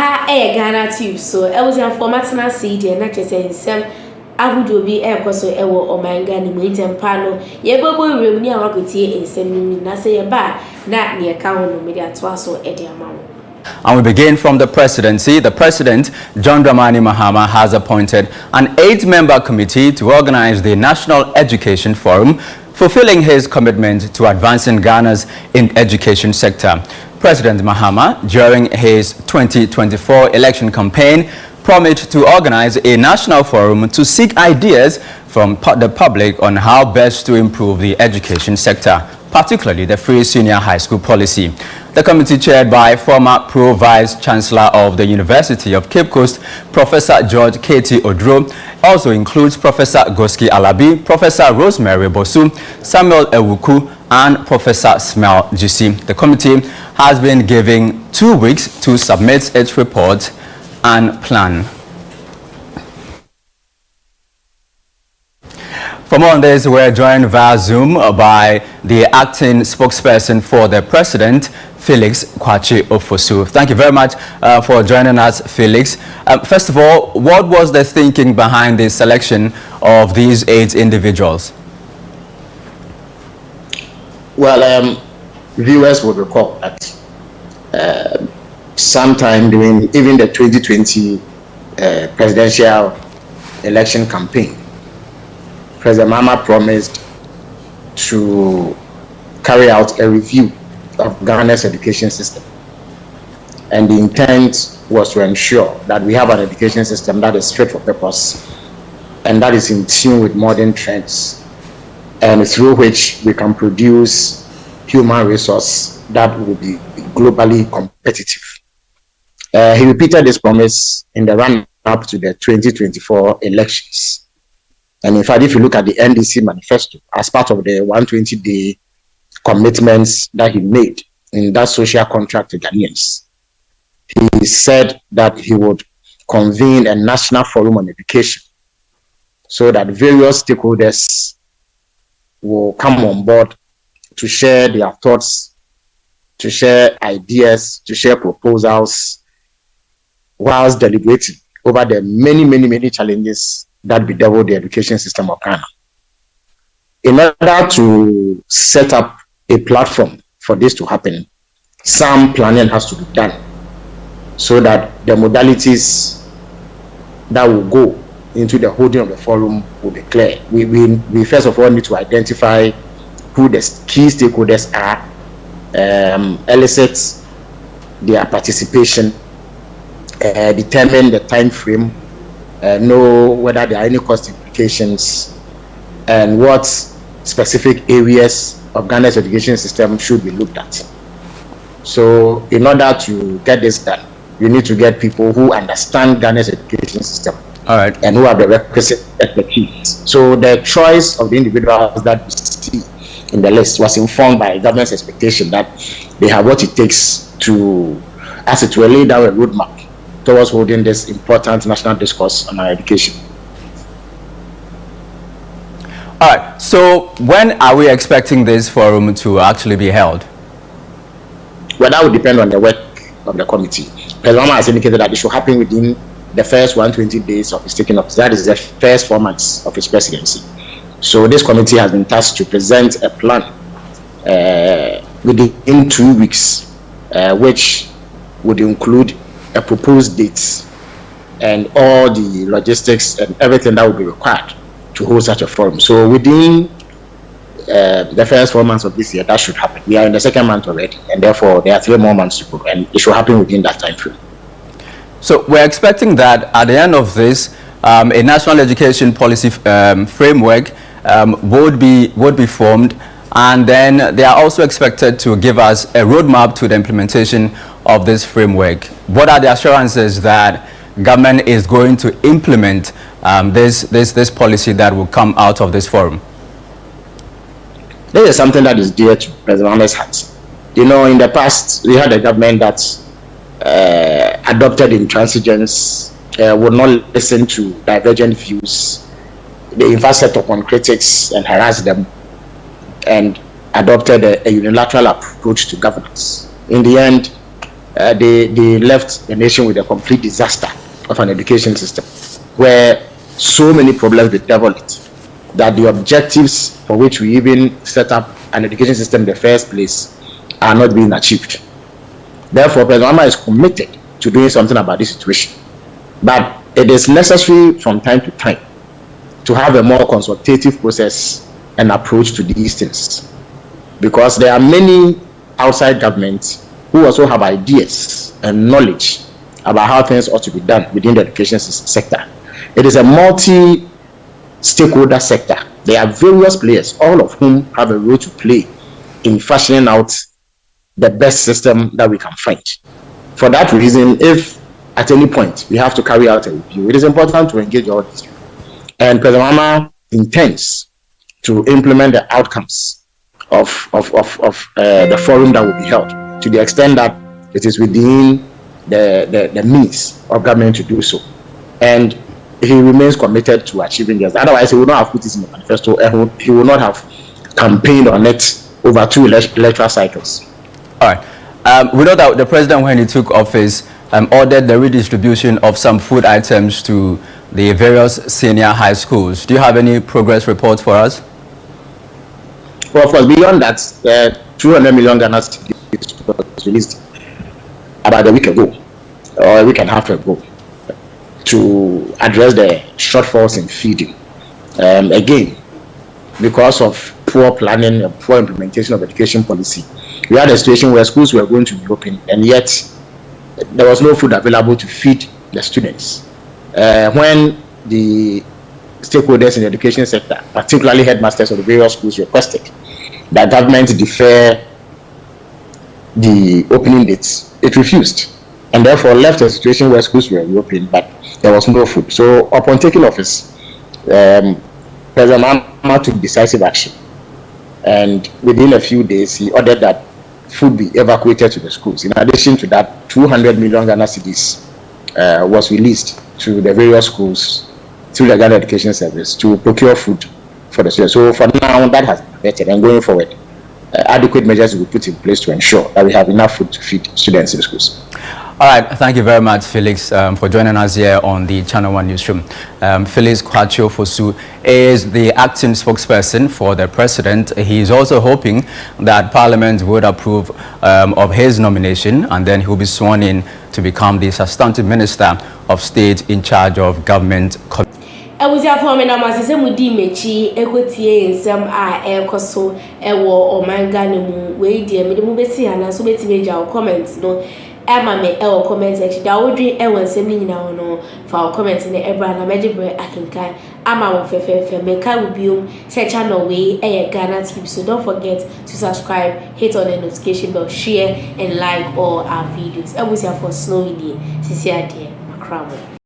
aha Ghanatube so I was in formatna CD and not say some abudo bi ekoso ewo omanga ni muitem pano ye bobo rewni awakotie ensem na say ba na ne ka ho no media to aso ede amawo. And we begin from the presidency. The president, John Dramani Mahama, has appointed an 8-member committee to organize the National Education Forum, fulfilling his commitment to advancing Ghana's education sector. President Mahama, during his 2024 election campaign, promised to organize a national forum to seek ideas from the public on how best to improve the education sector, particularly the free senior high school policy. The committee, chaired by former Pro-Vice Chancellor of the University of Cape Coast, Professor George K.T. Odro, also includes Professor Goski Alabi, Professor Rosemary Bosu, Samuel Ewuku, and Professor Smel Gisi. The committee has been given 2 weeks to submit its report and plan. For more on this, we're joined via Zoom by the acting spokesperson for the president, Felix Kwachi Ofosu. Thank you very much for joining us, Felix. First of all, what was the thinking behind the selection of these 8 individuals? Well, viewers would recall that sometime during even the 2020 presidential election campaign, President Mahama promised to carry out a review of Ghana's education system. And the intent was to ensure that we have an education system that is fit for purpose and that is in tune with modern trends, and through which we can produce human resource that will be globally competitive. He repeated this promise in the run-up to the 2024 elections. And in fact, if you look at the NDC manifesto, as part of the 120-day commitments that he made in that social contract to Ghanaians, he said that he would convene a national forum on education so that various stakeholders will come on board to share their thoughts, to share ideas, to share proposals, whilst deliberating over the many challenges that bedevil the education system of Ghana. In order to set up a platform for this to happen, some planning has to be done so that the modalities that will go into the holding of the forum will be clear. We first of all need to identify who the key stakeholders are, elicit their participation, determine the time frame, know whether there are any cost implications, and what specific areas of Ghana's education system should be looked at. So in order to get this done, you need to get people who understand Ghana's education system. All right. And who have the requisite expertise. So the choice of the individuals that we see in the list was informed by government's expectation that they have what it takes to, as it were, lay down a roadmap towards holding this important national discourse on our education. All right. So when are we expecting this forum to actually be held? Well, that would depend on the work of the committee. President Mahama has indicated that it should happen within the first 120 days of his taking office. That is the first 4 months of his presidency. So this committee has been tasked to present a plan within 2 weeks, which would include a proposed date and all the logistics and everything that would be required to hold such a forum. So within the first 4 months of this year, that should happen. We are in the second month already, and therefore there are 3 more months to go, and it should happen within that time frame. So we're expecting that at the end of this, a national education policy framework would be formed, and then they are also expected to give us a roadmap to the implementation of this framework. What are the assurances that government is going to implement this policy that will come out of this forum? This is something that is dear to President Mahama's heart. You know, in the past, we had a government that adopted intransigence, would not listen to divergent views. They in fact set upon critics and harassed them, and adopted a unilateral approach to governance. In the end, they left the nation with a complete disaster of an education system, where so many problems bedeviled it, that the objectives for which we even set up an education system in the first place are not being achieved. Therefore, President Mahama is committed to doing something about this situation. But it is necessary from time to time to have a more consultative process and approach to these things, because there are many outside governments who also have ideas and knowledge about how things ought to be done within the education sector. It is a multi-stakeholder sector. There are various players, all of whom have a role to play in fashioning out the best system that we can find. For that reason, if at any point we have to carry out a review, it is important to engage all these people. And President Mahama intends to implement the outcomes of the forum that will be held, to the extent that it is within the means of government to do so. And he remains committed to achieving this. Otherwise, he would not have put this in the manifesto, and he would not have campaigned on it over 2 electoral cycles. All right. We know that the president, when he took office, ordered the redistribution of some food items to the various senior high schools. Do you have any progress reports for us? Well, of course, beyond that, 200 million Ghana cedis was released about a week ago, or a week and a half ago, to address the shortfalls in feeding. Again, because of poor planning and poor implementation of education policy, we had a situation where schools were going to be open, and yet there was no food available to feed the students. When the stakeholders in the education sector, particularly headmasters of the various schools, requested that government defer the opening dates, it refused, and therefore left a situation where schools were reopened, but there was no food. So upon taking office, President Mahama took decisive action, and within a few days he ordered that food be evacuated to the schools. In addition to that, 200 million Ghana cedis was released to the various schools through the Ghana Education Service to procure food for the students. So for now, that has been vetted, and going forward, adequate measures will be put in place to ensure that we have enough food to feed students in schools. All right, thank you very much, Felix, for joining us here on the Channel 1 Newsroom. Felix Kwachio-Fosu is the acting spokesperson for the president. He is also hoping that Parliament would approve of his nomination, and then he will be sworn in to become the substantive Minister of State in charge of government. Ewusia for me na masese mudi mechi ekotie nsem a ekoso ewo omanga ne mu we die me de mu besi ana so beti meja comment no Emma me ewo comment section da wodwi ewo nsem ni nyina no fa comment ne ebra na mejibre akinkan ama wo fefefe me ka ubium se channel we Ghanatube. So don't forget to subscribe, hit on the notification bell, share and like all our videos. Ewusia for snowy day sisi ade makramo.